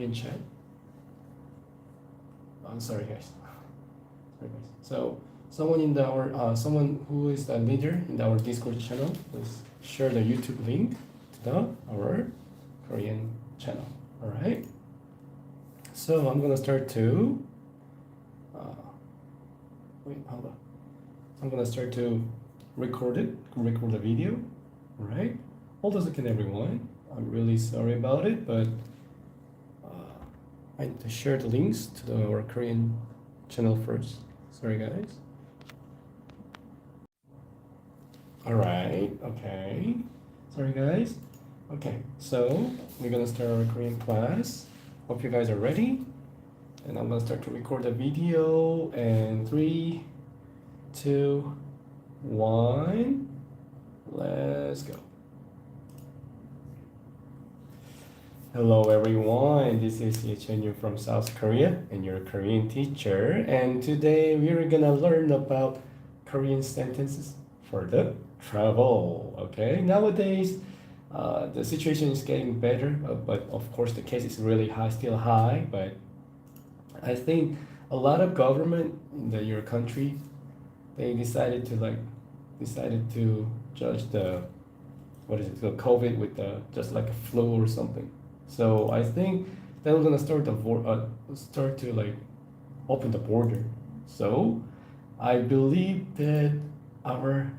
Korean chat. I'm sorry, guys. Sorry, guys. So someone in our someone who is the leader in our Discord channel, please share the YouTube link to our Korean channel. All right. So I'm gonna start to. Wait, hold on. I'm gonna start to record the video. All right. Hold on a second, everyone. I'm really sorry about it, but I need to share the links to our Korean channel first. Sorry, guys. All right. Okay. Sorry, guys. Okay. So we're gonna start our Korean class. Hope you guys are ready. And I'm gonna start to record the video. And 3, 2, 1. Let's go. Hello everyone, this is Yechenyu from South Korea and your Korean teacher, and today we're gonna learn about Korean sentences for the travel. Okay, nowadays the situation is getting better, but of course the case is really high, still high, but I think a lot of government in your country, they decided to judge the the COVID with just like a flu or something. So I think they're gonna start to like open the border. So I believe that our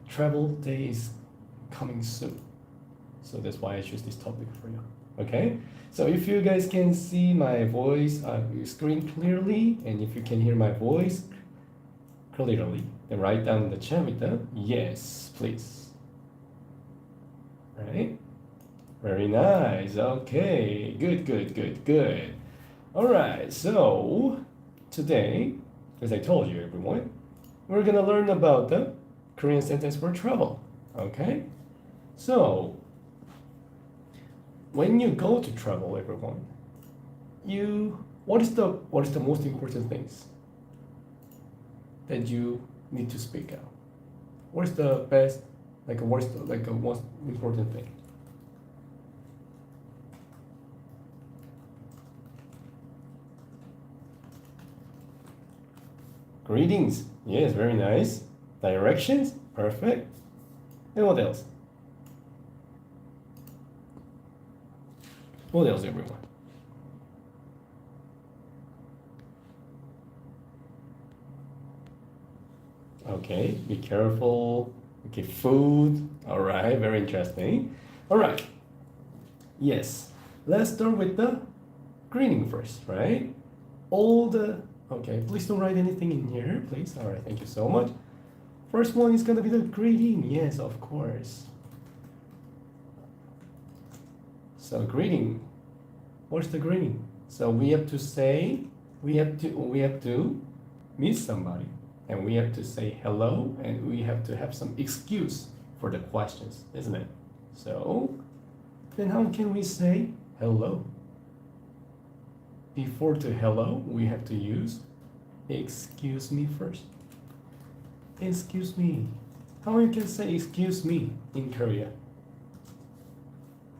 travel day is coming soon. So that's why I choose this topic for you. Okay. So if you guys can see my voice screen clearly, and if you can hear my voice clearly, then write down in the chat with the yes, please. Right. Very nice. Okay. Good. All right. So today, as I told you, everyone, we're gonna learn about the Korean sentence for travel. Okay. So when you go to travel, everyone, what is the most important things that you need to speak out? What is the best, what's the most important thing? Greetings. Yes, very nice. Directions. Perfect. And what else? What else, everyone? Okay, be careful. Okay, food. All right, very interesting. All right. Yes, let's start with the greeting first, right? Okay, please don't write anything in here, please. All right, thank you so much. First one is gonna be the greeting. Yes, of course. So greeting. What's the greeting? So we have to meet somebody, and we have to say hello, and we have to have some excuse for the questions, isn't it? So then how can we say hello? Before to hello, we have to use excuse me first. Excuse me. How you can say excuse me in Korea?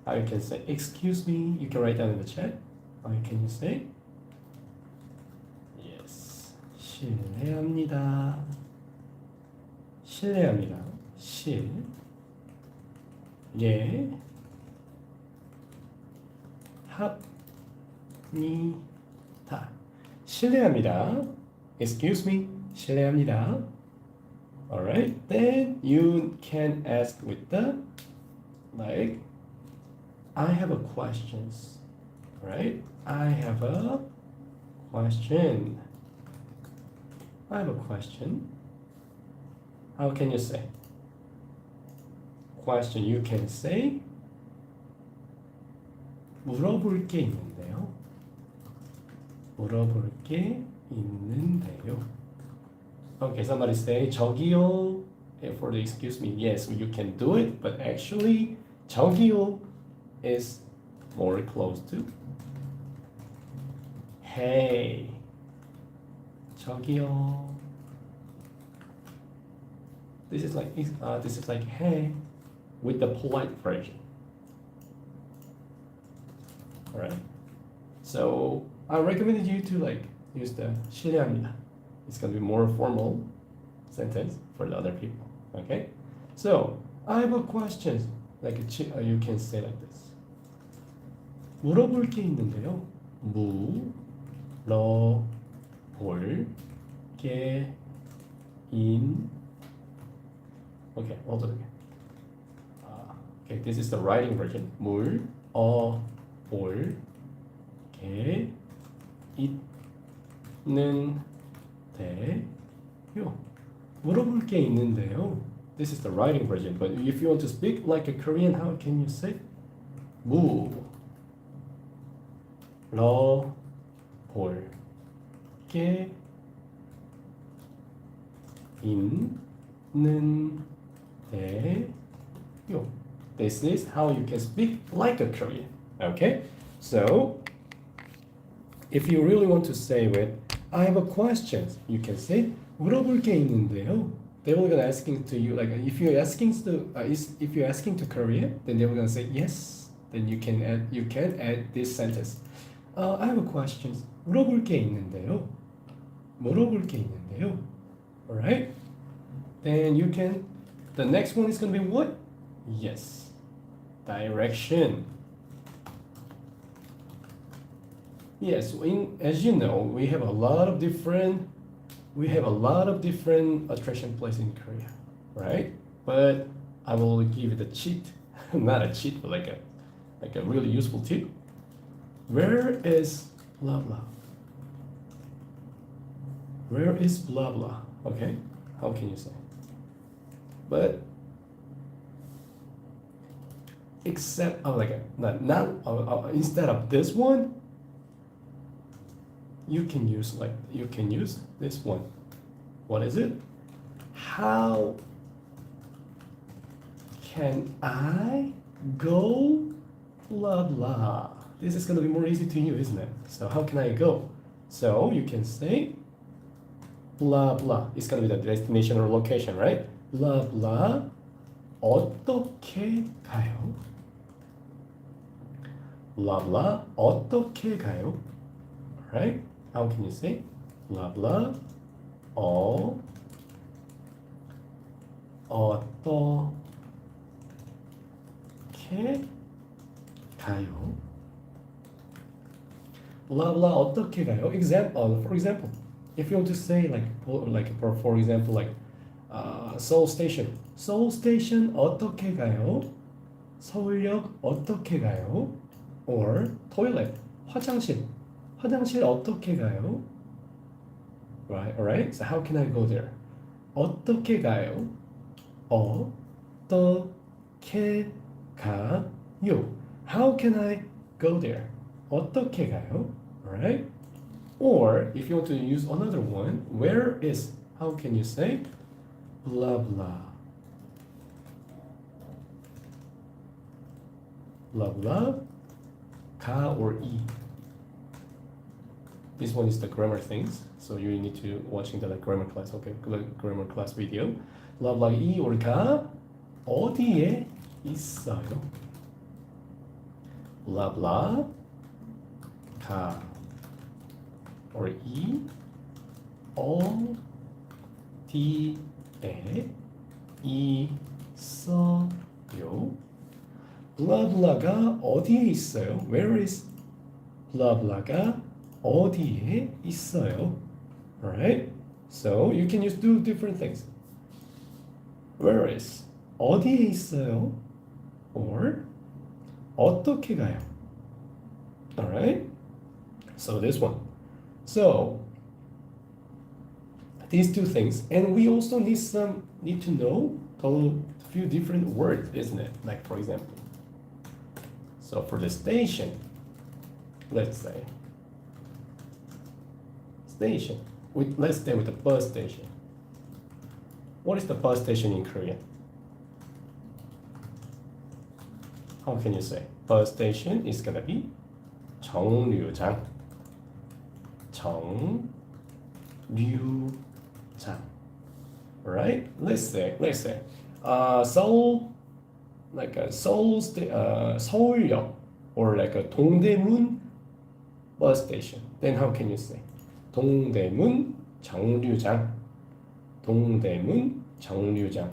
How you can say excuse me? You can write down in the chat. How can you say? Yes. 실례합니다. 실례합니다. 합니다. 실례합니다. Excuse me. 실례합니다. Alright, then you can ask with the I have a questions. Alright, I have a question. How can you say? Question, you can say 물어볼 게 있는데요. Okay, somebody say 저기요. For the excuse me, yes, you can do it, but actually 저기요 is more close to hey. 저기요. This is like hey with the polite version. All right. So I recommended you to like use the 실례합니다. It's gonna be more formal sentence for the other people. Okay? So I have a question. Like you can say like this. 물어볼 게 있는데요. 물어볼 게 Okay, hold on again. Okay, this is the writing version. 물어볼 게 있는데요. 물어볼 게 있는데요. This is the writing version, but if you want to speak like a Korean, how can you say? 물어볼 게 있는데요. This is how you can speak like a Korean. Okay? So, if you really want to say it, I have a question. You can say 물어볼 게 있는데요. They were gonna asking to you like if you're asking to Korea, then they were gonna say yes. Then you can add this sentence. I have a question. 물어볼 게 있는데요. 물어볼 게 있는데요. Alright? Then you can. The next one is gonna be what? Yes. Direction. Yes, as you know, we have a lot of different attraction places in Korea, right? But I will give it a cheat, not a cheat, but like a really useful tip. Where is blah blah? Where is blah blah? Okay, how can you say? But except instead of this one. You can use this one. What is it? How can I go blah blah? This is gonna be more easy to you, isn't it? So how can I go? So you can say blah blah. It's gonna be the destination or location, right? Blah blah. 어떻게 가요? Blah blah. 어떻게 가요? Right? How can you say blah blah? 어떻게 가요? Blah blah 어떻게 가요? For example, if you want to say for example Seoul Station. Seoul Station 어떻게 가요? 서울역 어떻게 가요? Or toilet 화장실 어떻게 가요? Right, alright. So how can I go there? 어떻게 가요? 어떻게 가요? How can I go there? 어떻게 가요? Alright. Or if you want to use another one, where is? How can you say? Blah blah. Blah blah. Ka or 이. This one is the grammar things, so you need to watching the grammar class. Okay, grammar class video. blah blah 이 or 가 어디에 있어요? blah blah 가 or 이 어디에 있어요? blah blah가 어디에 있어요? Where is blah blah가 어디에 있어요? Alright? So you can do different things. Where is? 어디에 있어요? Or 어떻게 가요? Alright? So this one. So these two things, and we also need to know a few different words, isn't it? Like for example. So for the station, let's say station. Let's stay with the bus station. What is the bus station in Korean? How can you say? Bus station is gonna be 정류장. 정류장. Right? Let's say Seoul, like a Seoul, 서울역, or like a 동대문 bus station. Then how can you say? 동대문 정류장. 동대문 정류장.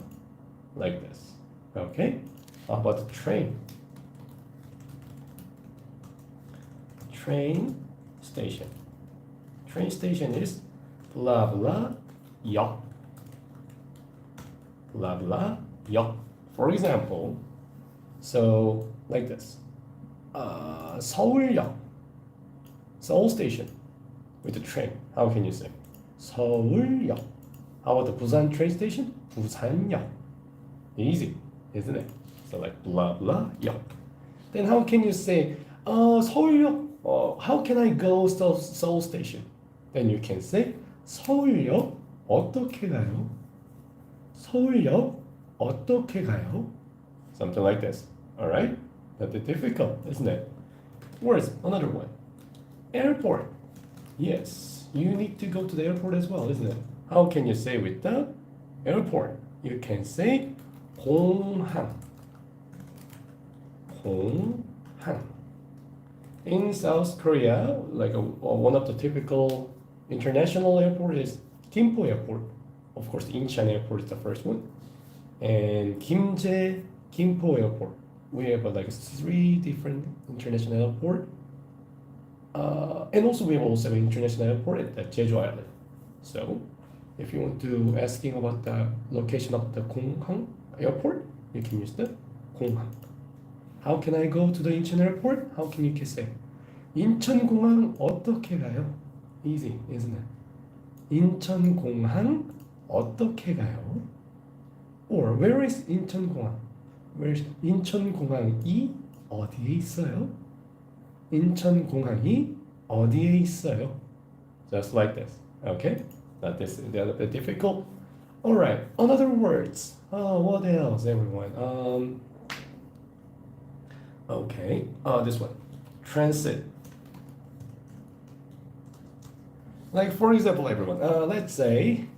Like this. Okay? How about the train? Train station. Train station is blah blah 역. Blah blah 역. For example, so like this. 서울역. Seoul station with the train. How can you say? 서울역. How about the Busan train station? 부산역. Easy, isn't it? So like blah blah 역. Then how can you say 서울역? How can I go Seoul station? Then you can say 서울역 어떻게 가요? 서울역 어떻게 가요? Something like this. All right? Not that difficult, isn't it? Words. Another one. Airport. Yes, you need to go to the airport as well, isn't it? How can you say with the airport? You can say 공항. 공항. In South Korea, like one of the typical international airport is Gimpo Airport. Of course, Incheon Airport is the first one, and Gimpo Airport. We have like 3 different international airport, and also we have also an international airport at the Jeju Island. So, if you want to asking about the location of the 공항 airport, you can use the 공항. How can I go to the Incheon Airport? How can you say? 인천공항 어떻게 가요? Easy, isn't it? 인천공항 어떻게 가요? Or where is 인천공항? Where is 인천공항이 어디에 있어요? 인천공항이 어디에 있어요? Just like this, okay? Not this, the other bit difficult. All right, another words. What else, everyone? Okay, this one, transit. Like for example, everyone, let's say,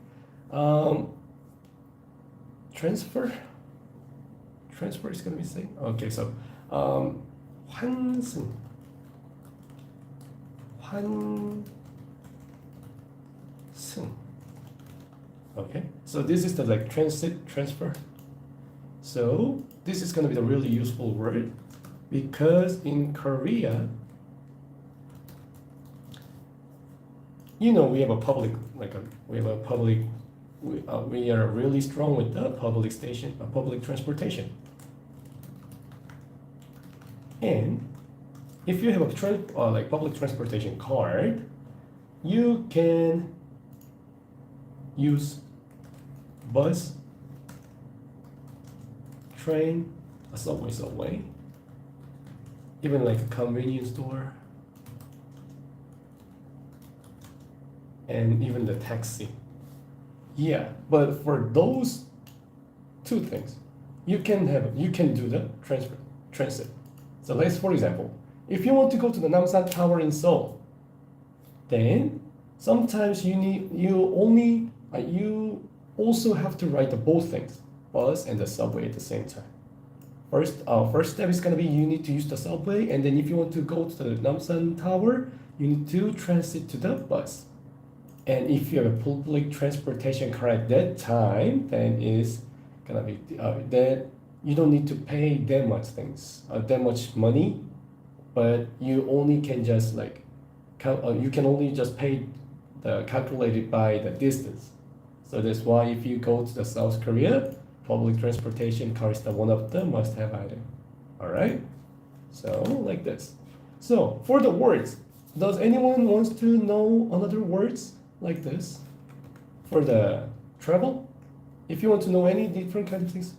transfer. Transfer is gonna be same. Okay, so, 환승. 환승. Okay, so this is the like transit transfer. So this is gonna be the really useful word because in Korea, you know, we have a public we are really strong with the public transportation. And if you have a like public transportation card, you can use bus, train, a subway, even like a convenience store, and even the taxi. Yeah, but for those 2 things, you can do the transit. So let's, for example, if you want to go to the Namsan Tower in Seoul, then sometimes you also have to ride the both things, bus and the subway at the same time. First step is gonna be you need to use the subway, and then if you want to go to the Namsan Tower, you need to transit to the bus. And if you have a public transportation card at that time, then it's gonna be that you don't need to pay that much money, but you only can just like you can only just pay the calculated by the distance. So that's why if you go to the South Korea, public transportation card is the one of the must-have item. All right. So like this. So for the words, does anyone wants to know another words like this for the travel? If you want to know any different kind of things,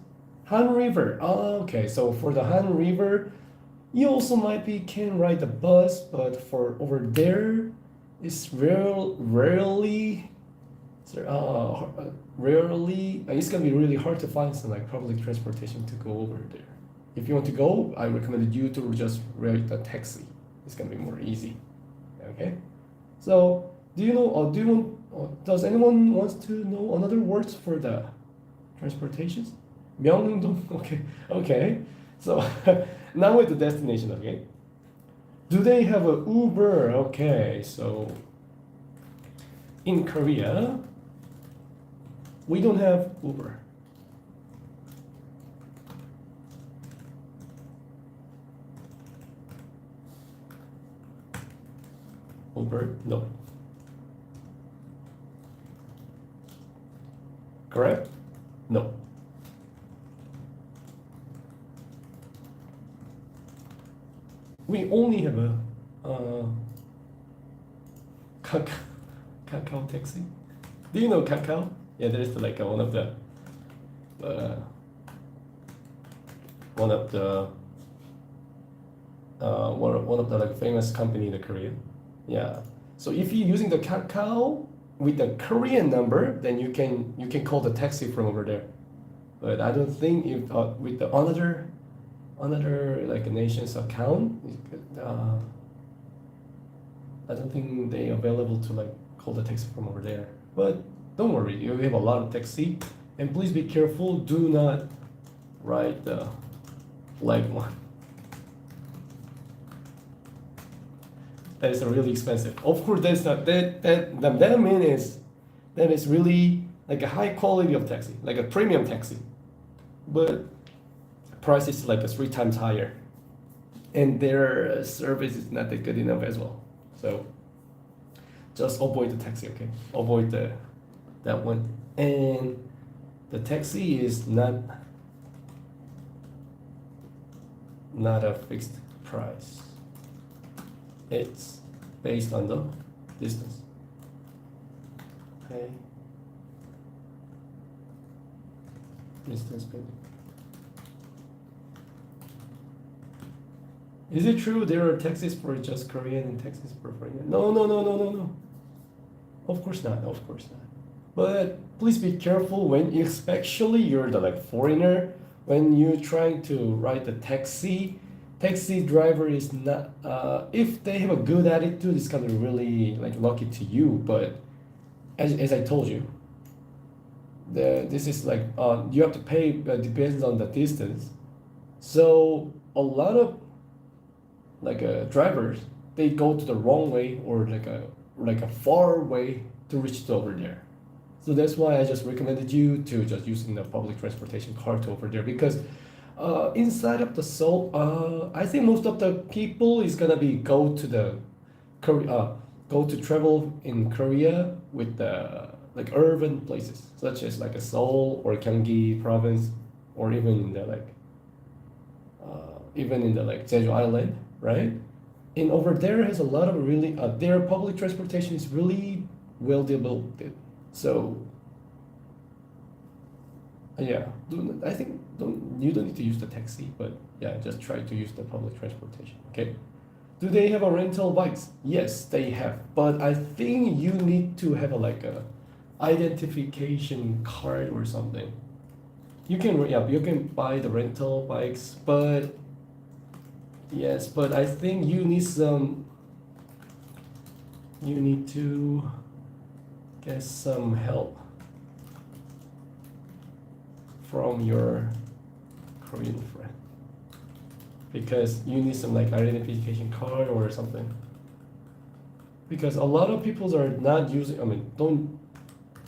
Han River. Okay, so for the Han River, you also can ride the bus, but for over there, it's rarely. It's gonna be really hard to find some like public transportation to go over there. If you want to go, I recommend you to just ride the taxi. It's gonna be more easy. Okay, so does anyone wants to know another words for the transportations? 명동. Okay. So now with the destination. Okay. Do they have a Uber? Okay, so in Korea, we don't have Uber. Uber? No. Correct? No. We only have a Kakao, Kakao taxi. Do you know Kakao? Yeah, there's like one of the uh, one of the one of the like famous company in the Korea. Yeah. So if you're using the Kakao with the Korean number, then you can call the taxi from over there. But I don't think if with the another like a nation's account, I don't think they available to like call the taxi from over there. But don't worry, you have a lot of taxi, and please be careful. Do not ride the light one. That is really expensive. Of course, that's not that means that is really like a high quality of taxi, like a premium taxi, but price is like a 3 times higher, and their service is not that good enough as well. So just avoid the taxi, okay? Avoid that one, and the taxi is not a fixed price. It's based on the distance. Okay. Distance maybe. Is it true there are taxis for just Korean and taxis for foreign? No, no, no, no, no, no. Of course not. Of course not. But please be careful when, especially you're the like foreigner, when you're trying to ride the taxi. Taxi driver is not. If they have a good attitude, it's gonna be really like lucky to you. But as I told you, this is like you have to pay. Depends on the distance. So a lot of like drivers, they go to the wrong way or like a far way to reach to over there. So that's why I just recommended you to just using the public transportation card to over there, because inside of the Seoul, I think most of the people is gonna be go to travel in Korea with the like urban places such as like a Seoul or Gyeonggi province, or even in the like Jeju Island, right? And over there has a lot of really their public transportation is really well developed. So yeah, I think you don't need to use the taxi, but yeah, just try to use the public transportation. Okay. Do they have a rental bikes? Yes, they have, but I think you need to have like a identification card or something. You can buy the rental bikes, but yes, but I think you need to get some help from your Korean friend, because you need some like identification card or something, because a lot of people are not using,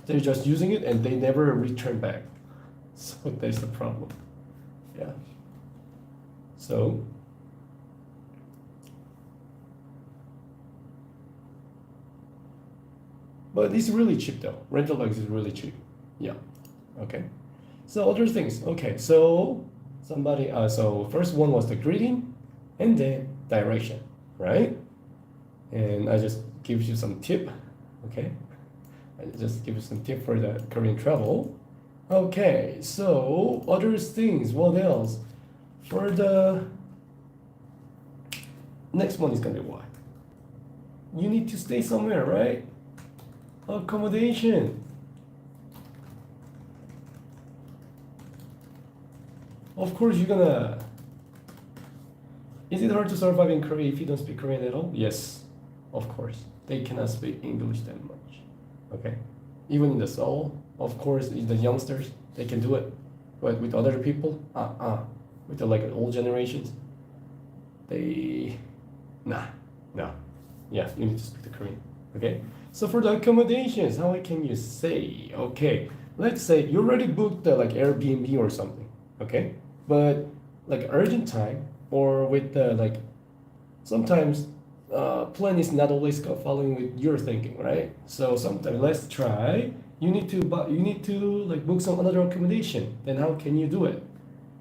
they're just using it and they never return back. So that's the problem. Yeah. So but it's really cheap though. Rental bikes is really cheap. Yeah. Okay. So other things. Okay. So so first one was the greeting, and then direction, right? And I just give you some tip. Okay. I just give you some tip for the Korean travel. Okay. So other things. What else? For the next one is gonna be what? You need to stay somewhere, right? Accommodation. Of course, you're gonna. Is it hard to survive in Korea if you don't speak Korean at all? Yes, of course. They cannot speak English that much. Okay? Even in the Seoul, of course, in the youngsters, they can do it. But with other people, with the like old generations, they Nah, no. Yeah, you need to speak the Korean. Okay. So for the accommodations, how can you say? Okay, let's say you already booked the like Airbnb or something. Okay, but like urgent time or with the like sometimes plan is not always following with your thinking, right? So sometimes let's try. You need to like book some another accommodation. Then how can you do it?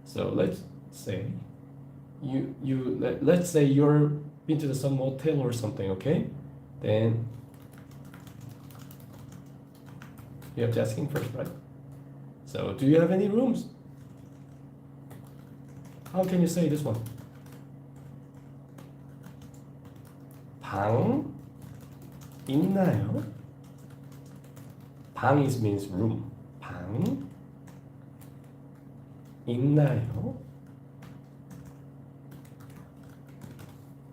So let's say let's say you're been to some motel or something, okay? Then you have to ask him first, right? So do you have any rooms? How can you say this one? 방 있나요? 방 is means room. 방 있나요?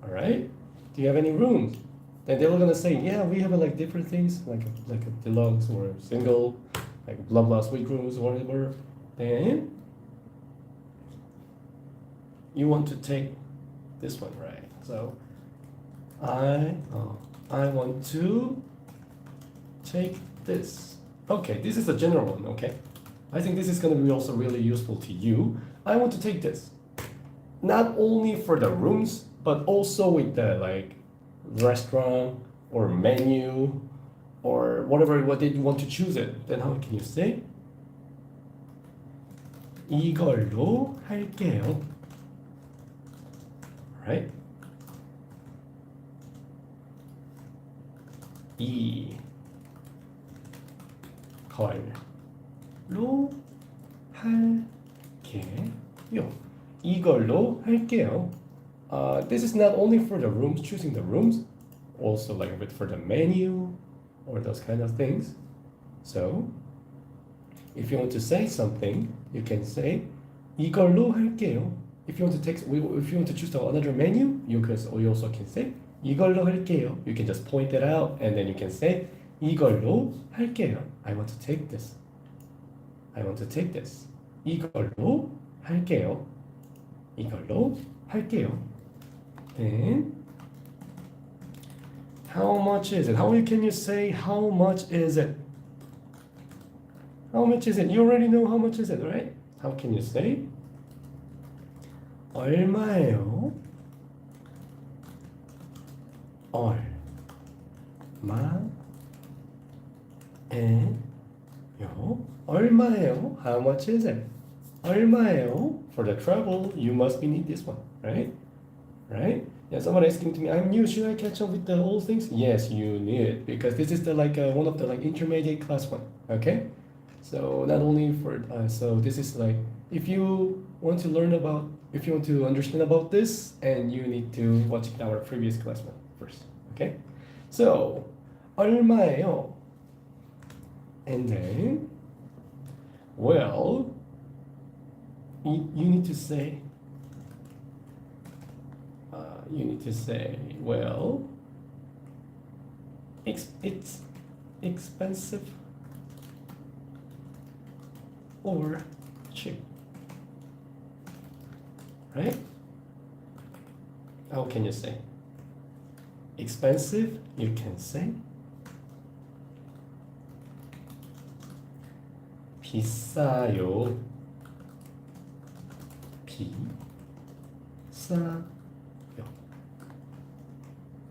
All right. Do you have any rooms? Then they're gonna say, yeah, we have like different things, like a deluxe or single, like blah blah suite rooms or whatever. Then you want to take this one, right? So I want to take this. Okay, this is a general one. Okay, I think this is gonna be also really useful to you. I want to take this, not only for the rooms, but also with the like restaurant or menu or whatever what did you want to choose it. Then how can you say? 이걸로 할게요. Right? 이걸로 할게요. 이걸로 할게요. This is not only for the rooms, choosing the rooms, also like for the menu or those kind of things. So if you want to say something, you can say 이걸로 할게요. If you want to choose another menu, you also can say 이걸로 할게요. You can just point it out and then you can say 이걸로 할게요. I want to take this. I want to take this. 이걸로 할게요. 이걸로 할게요. Then how much is it? How can you say how much is it? How much is it? You already know how much is it, right? How can you say? 얼마예요? 얼마예요? How much is it? 얼마예요? For the travel, you must need this one, right? Right? Yeah, someone asking to me, I'm new, should I catch up with the old things? Yes, you need it, because this is the one of the intermediate class one, okay? So not only for, so this is like, if you want to understand about this, and you need to watch our previous class one first, okay? So, 얼마예요? And then, well, you need to say, well, it's expensive or cheap, right? How can you say? Expensive, you can say 비싸요.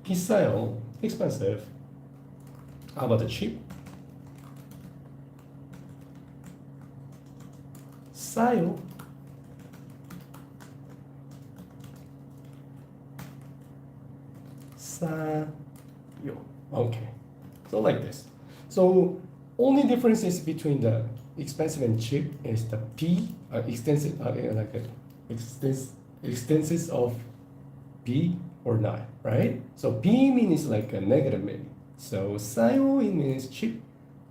비싸요. Expensive. How about the cheap? 싸요. 싸요. Okay. So like this. So only differences between the expensive and cheap is the P, extensive, extenses of B or not, right? So B means like a negative meaning. So 싸요 it means cheap.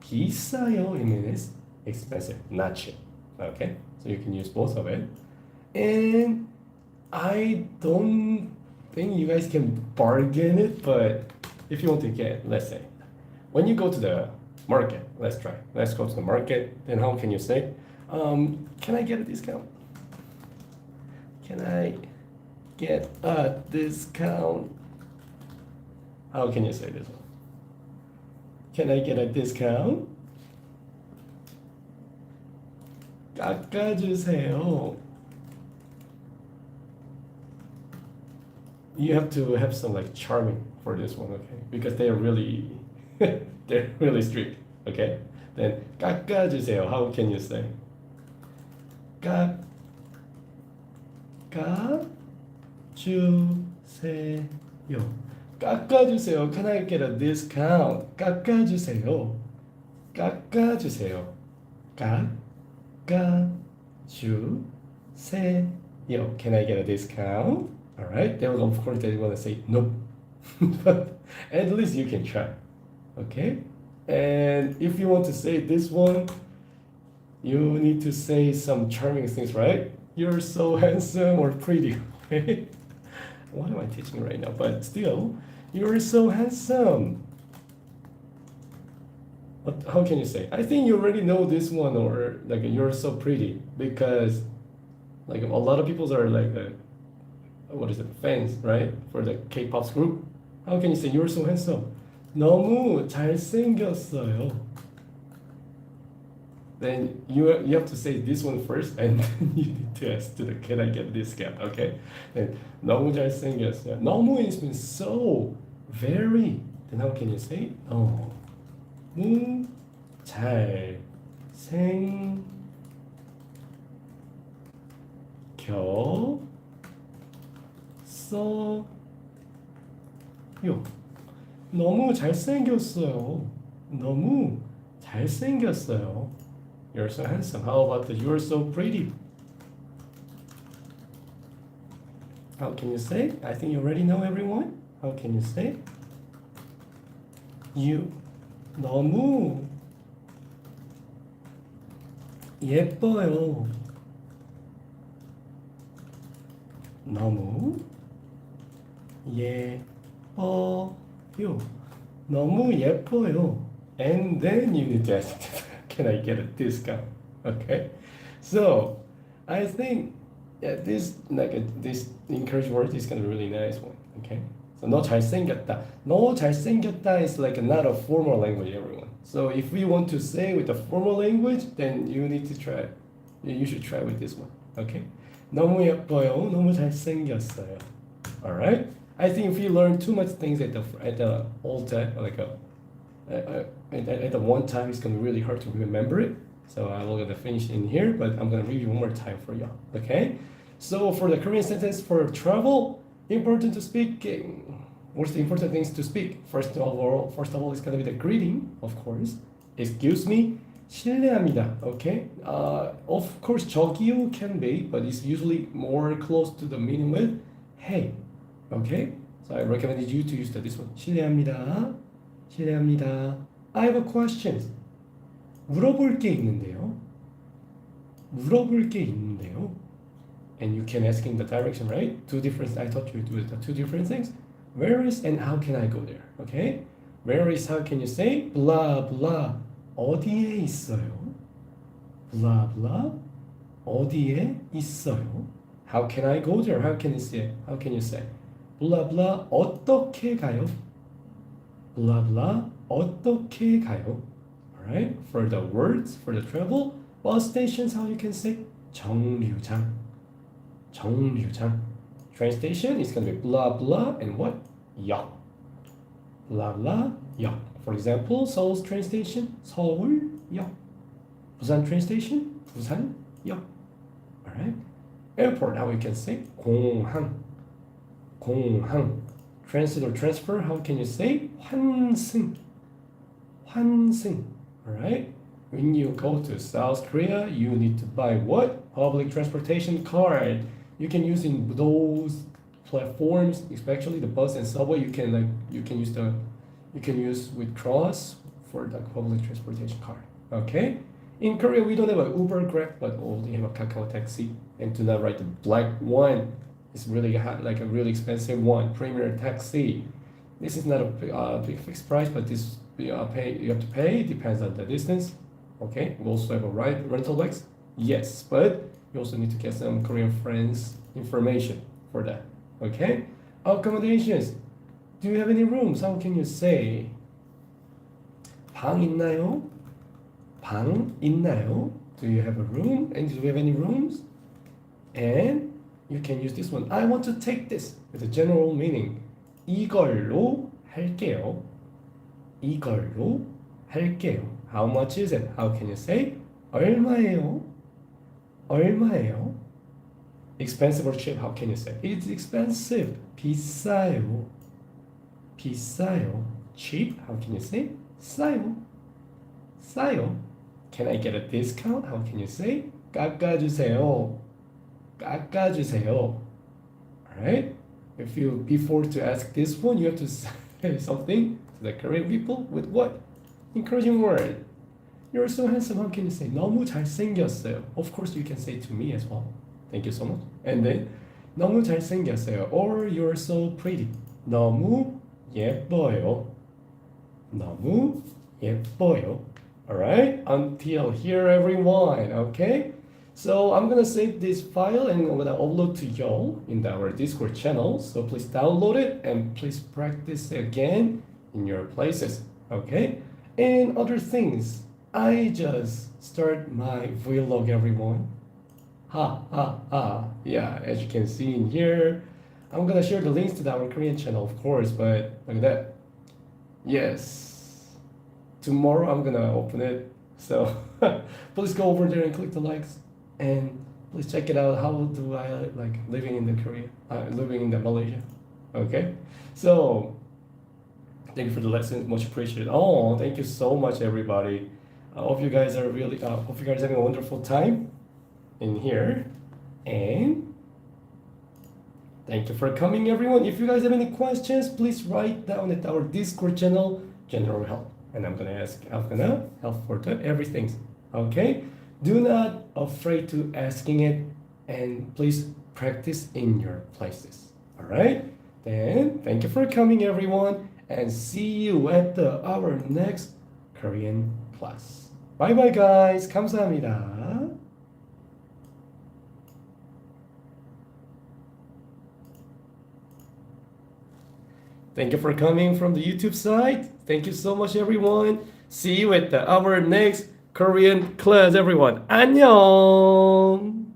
비싸요 it means expensive, not cheap. Okay, so you can use both of it. And I don't think you guys can bargain it, but if you want to get, let's say, when you go to the market, let's go to the market, then how can you say, can I get a discount? Can I get a discount How can you say this one? Can I get a discount? 깎아주세요. You have to have some like charming for this one, okay? Because they're really they're really strict, okay? Then 깎아주세요. How can you say? 깎아주세요. 깎아주세요. Can I get a discount? 깎아주세요. 깎아주세요. 깎아주세요. Can I get a discount? All right. Then of course they want to say no, but at least you can try. Okay. And if you want to say this one, you need to say some charming things, right? You're so handsome or pretty. Okay. What am I teaching right now? But still, you're so handsome. What, how can you say? I think you already know this one, or like you're so pretty, because like a lot of people are like what is it, fans, right? For the K-pop group. How can you say you're so handsome? 너무 잘생겼어요. Then you have to say this one first, and then you need to ask to the can I get this guy? Okay? Then 너무 잘생겼어요. 너무 means so, very. Then how can you say? 너무 잘생겼어요. 너무 잘생겼어요. 너무 잘생겼어요. You're so handsome. How about the you're so pretty? How can you say? I think you already know everyone. How can you say? You 너무 예뻐요. 너무 예뻐요. 너무 예뻐요. And then you need to ask, can I get a discount? Okay. So I think this this encouraging word is gonna be a really nice one. Okay. So 너 잘생겼다. 너 잘생겼다 is like not a formal language, everyone. So if we want to say with a formal language, then you need to try. You should try with this one. Okay. 너무 예뻐요. 너무 잘생겼어요. All right. I think if you learn too much things at the all time, like at the one time, it's gonna be really hard to remember it. So I'm gonna finish in here, but I'm gonna read you one more time for you. Okay. So for the Korean sentence for travel, important to speak. What's the important things to speak? First of all, it's gonna be the greeting, of course. Excuse me, 실례합니다. Okay. Of course, 저기요 can be, but it's usually more close to the meaning with hey. Okay. So I recommended you to use this one. 실례합니다. 실례합니다. I have a question. 물어볼 게 있는데요. 물어볼 게 있는데요. And you can ask in the direction, right? Two different. I taught you to do the two different things. Where is and how can I go there? Okay. Where is how can you say blah blah 어디에 있어요? blah blah 어디에 있어요? How can I go there? How can you say? How can you say? blah blah 어떻게 가요? blah blah 어떻게 가요? Alright. For the words for the travel bus stations, how you can say 정류장. 정류장. Train station is gonna be blah blah and what? 역. blah blah 역. For example, Seoul's train station 서울역. Busan train station 부산역. Alright. Airport, how you can say 공항. 공항. Transit or transfer, how can you say 환승. 환승. Alright. When you go to South Korea, you need to buy what? Public transportation card. You can use in those platforms, especially the bus and subway. You can use with cross for the public transportation card. Okay. In Korea, we don't have a Uber, Grab, but only have a Kakao taxi. And do not write the black one. It's really like a really expensive one, Premier taxi. This is not a big fixed price, but this you have to pay. It depends on the distance. Okay. We also have a rental bikes. Yes, but you also need to get some Korean friends information for that. Okay. Accommodations. Do you have any rooms? How can you say? 방 있나요? 방 있나요? Do you have a room? And do you have any rooms? And you can use this one. I want to take this with a general meaning. 이걸로 할게요. 이걸로 할게요. How much is it? How can you say? 얼마예요? 얼마예요? Expensive or cheap? How can you say? It's expensive. 비싸요. 비싸요. Cheap? How can you say? 싸요. 싸요. Can I get a discount? How can you say? 깎아주세요. 깎아주세요. Alright? If you before to ask this one, you have to say something to the Korean people with what? Encouraging word. You're so handsome. How can you say? 너무 잘생겼어요. Of course, you can say to me as well. Thank you so much. And then 너무 잘생겼어요. Or you're so pretty. 너무 예뻐요. 너무 예뻐요. Alright? Until here, everyone. Okay? So I'm gonna save this file and I'm gonna upload to y'all in our Discord channel. So please download it and please practice again in your places. Okay? And other things. I just start my vlog, everyone. Ha ha ha. Yeah, as you can see in here, I'm gonna share the links to our Korean channel, of course, but look at that. Yes. Tomorrow I'm gonna open it. So please go over there and click the likes and please check it out. How do I like living in the Korea, living in the Malaysia? Okay. So thank you for the lesson, much appreciated. Oh, thank you so much, everybody. I hope you guys are really, hope you guys are having a wonderful time in here. And thank you for coming, everyone. If you guys have any questions, please write down at our Discord channel, General Help. And I'm gonna help for the everything. Okay? Do not afraid to asking it, and please practice in your places. All right? Then thank you for coming, everyone, and see you at our next Korean class. Bye bye, guys. 감사합니다. Thank you for coming from the YouTube side. Thank you so much, everyone. See you at our next Korean class, everyone. 안녕.